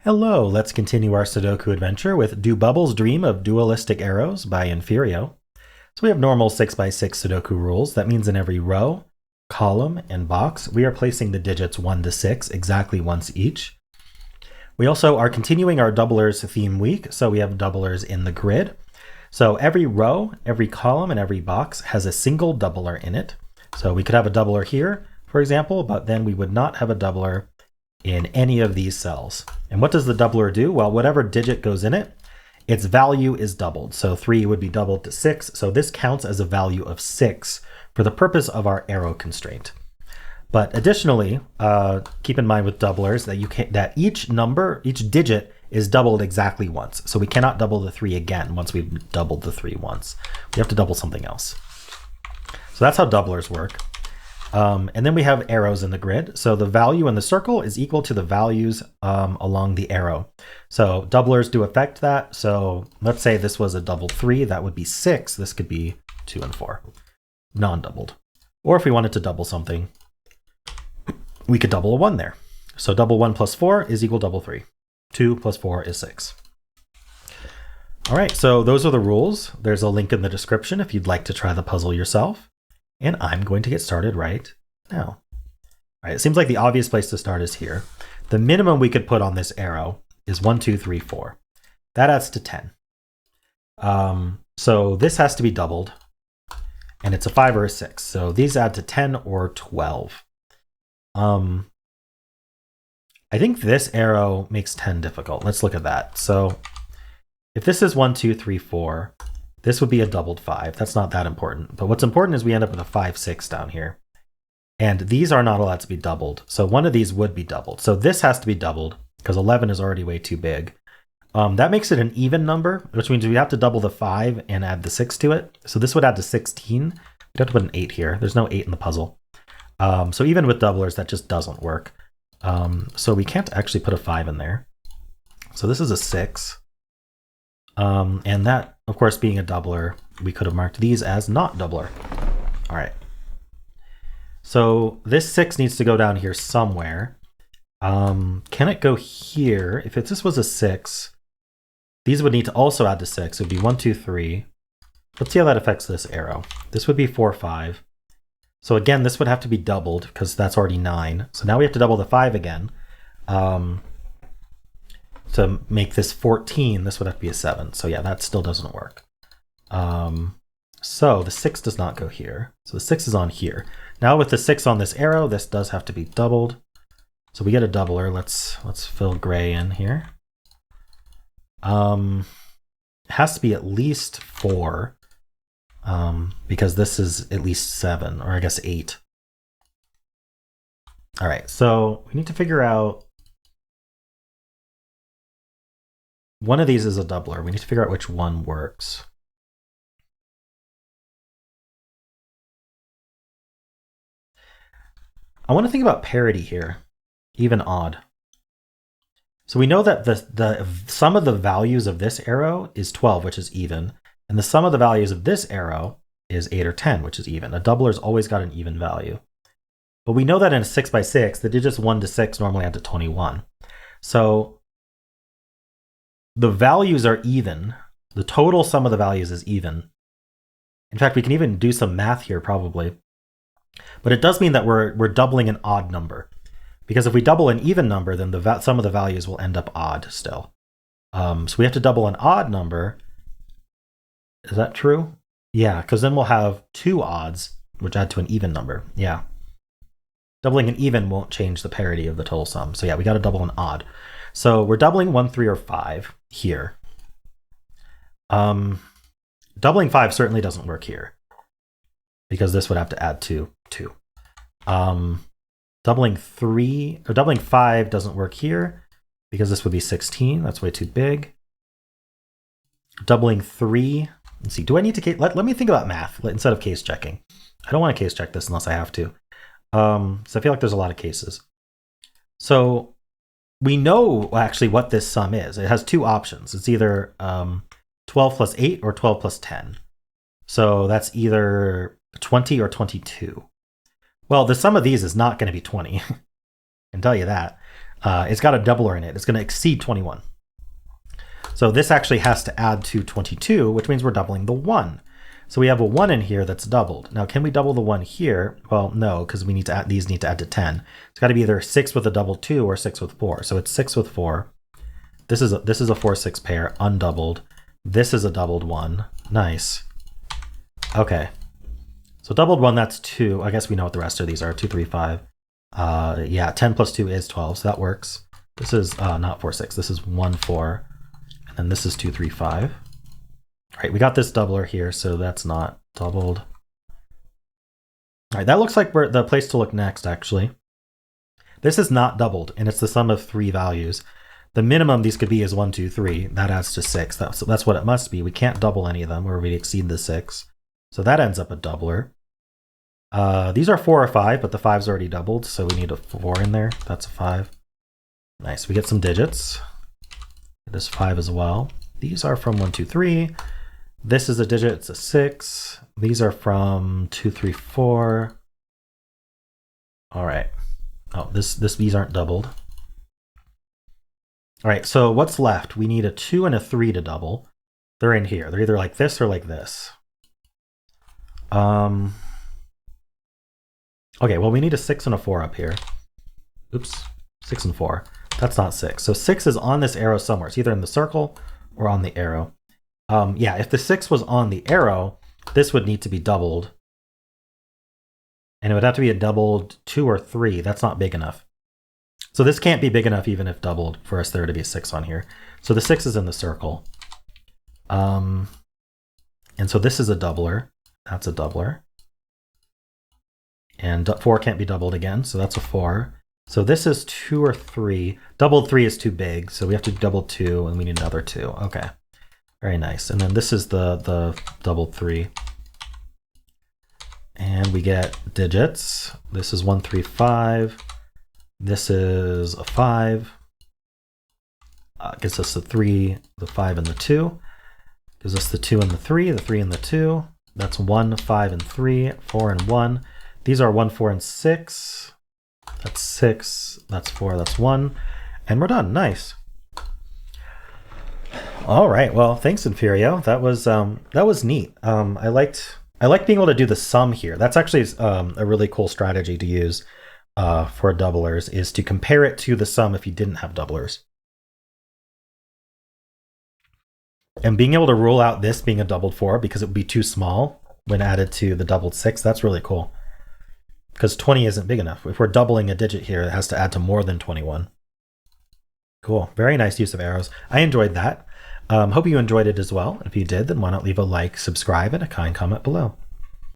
Hello, let's continue our Sudoku adventure with Do Bubbles Dream of Dualistic Arrows by Emphyrio. So we have normal 6x6 Sudoku rules. That means in every row, column, and box, we are placing the digits 1 to 6 exactly once each. We also are continuing our doublers theme week, so we have doublers in the grid. So every row, every column, and every box has a single doubler in it. So we could have a doubler here, for example, but then we would not have a doubler in any of these cells. And what does the doubler do? Well, whatever digit goes in it, its value is doubled. So 3 would be doubled to 6. So this counts as a value of 6 for the purpose of our arrow constraint. But additionally, keep in mind with doublers that each digit is doubled exactly once. So we cannot double the 3 again once we've doubled the 3 once. We have to double something else. So that's how doublers work. And then we have arrows in the grid. So the value in the circle is equal to the values along the arrow. So doublers do affect that. So let's say this was a doubled 3, that would be 6. This could be 2 and 4, non-doubled. Or if we wanted to double something, we could double a 1 there. So double 1 plus 4 is equal to double 3. 2 plus 4 is 6. All right, so those are the rules. There's a link in the description if you'd like to try the puzzle yourself. And I'm going to get started right now. All right, it seems like the obvious place to start is here. The minimum we could put on this arrow is 1, 2, 3, 4. That adds to 10. So this has to be doubled, and it's a 5 or a 6. So these add to 10 or 12. I think this arrow makes 10 difficult. Let's look at that. So if this is 1, 2, 3, 4, this would be a doubled 5. That's not that important. But what's important is we end up with a 5, 6 down here. And these are not allowed to be doubled. So one of these would be doubled. So this has to be doubled because 11 is already way too big. That makes it an even number, which means we have to double the 5 and add the 6 to it. So this would add to 16. We'd have to put an 8 here. There's no 8 in the puzzle. So even with doublers, that just doesn't work. So we can't actually put a 5 in there. So this is a 6. And that, of course, being a doubler, we could have marked these as not doubler. All right. So this 6 needs to go down here somewhere. Can it go here? If this was a 6, these would need to also add to 6. It would be 1, 2, 3. Let's see how that affects this arrow. This would be 4, 5. So again, this would have to be doubled because that's already 9. So now we have to double the 5 again. To make this 14, this would have to be a 7. So yeah, that still doesn't work. So the 6 does not go here. So the 6 is on here. Now with the 6 on this arrow, this does have to be doubled. So we get a doubler. Let's fill gray in here. It has to be at least 4 because this is at least 7, or I guess 8. All right, so we need to figure out. One of these is a doubler. We need to figure out which one works. I want to think about parity here, even odd. So we know that the sum of the values of this arrow is 12, which is even, and the sum of the values of this arrow is 8 or 10, which is even. A doubler's always got an even value. But we know that in a 6x6, the digits 1 to 6 normally add to 21. So the values are even. The total sum of the values is even. In fact, we can even do some math here probably. But it does mean that we're doubling an odd number. Because if we double an even number, then the sum of the values will end up odd still. So we have to double an odd number. Is that true? Yeah, because then we'll have 2 odds, which add to an even number. Yeah. Doubling an even won't change the parity of the total sum. So yeah, we got to double an odd. So we're doubling 1, 3, or 5 here. Doubling 5 certainly doesn't work here because this would have to add to 2. Doubling 5 doesn't work here because this would be 16. That's way too big. Doubling 3. Let's see. Do I need to let me think about math instead of case checking. I don't want to case check this unless I have to. So I feel like there's a lot of cases. So we know actually what this sum is. It has 2 options. It's either 12 plus 8 or 12 plus 10. So that's either 20 or 22. Well, the sum of these is not going to be 20. I can tell you that. it's got a doubler in it. It's going to exceed 21. So this actually has to add to 22, which means we're doubling the 1. So we have a 1 in here that's doubled. Now, can we double the 1 here? Well, no, because we need to add, these need to add to 10. It's got to be either 6 with a double 2 or 6 with 4. So it's 6 with 4. This is a 4-6 pair, undoubled. This is a doubled 1. Nice. Okay. So doubled 1, that's 2. I guess we know what the rest of these are. 2, 3, 5. Yeah, 10 plus 2 is 12, so that works. This is not 4, 6. This is 1, 4. And then this is 2, 3, 5. All right, we got this doubler here, so that's not doubled. All right, that looks like the place to look next, actually. This is not doubled, and it's the sum of 3 values. The minimum these could be is 1, 2, 3. That adds to 6. That's what it must be. We can't double any of them, or we exceed the 6. So that ends up a doubler. These are 4 or 5, but the 5's already doubled, so we need a 4 in there. That's a 5. Nice, we get some digits. This 5 as well. These are from 1, 2, 3. This is a digit, it's a 6. These are from 2, 3, 4. All right. Oh, these aren't doubled. All right, so what's left? We need a 2 and a 3 to double. They're in here. They're either like this or like this. Okay, well, we need a 6 and a 4 up here. Oops, 6 and 4. That's not 6. So 6 is on this arrow somewhere. It's either in the circle or on the arrow. Yeah, if the 6 was on the arrow, this would need to be doubled. And it would have to be a doubled 2 or 3. That's not big enough. So this can't be big enough even if doubled for us there to be a 6 on here. So the 6 is in the circle. And so this is a doubler. That's a doubler. And 4 can't be doubled again, so that's a 4. So this is 2 or 3. Doubled 3 is too big, so we have to double 2, and we need another 2. Okay, very nice. And then this is the doubled 3. And we get digits. This is 1, 3, 5. This is a 5. Gives us the 3, the 5, and the 2. Gives us the 2 and the 3 and the 2. That's 1, 5, and 3, 4, and 1. These are 1, 4, and 6. That's 6. That's 4. That's 1. And we're done. Nice. All right. Well, thanks, Emphyrio. That was neat. I liked being able to do the sum here. That's actually a really cool strategy to use for doublers, is to compare it to the sum if you didn't have doublers. And being able to rule out this being a doubled 4 because it would be too small when added to the doubled 6, that's really cool. Because 20 isn't big enough. If we're doubling a digit here, it has to add to more than 21. Cool. Very nice use of arrows. I enjoyed that. Hope you enjoyed it as well. If you did, then why not leave a like, subscribe, and a kind comment below.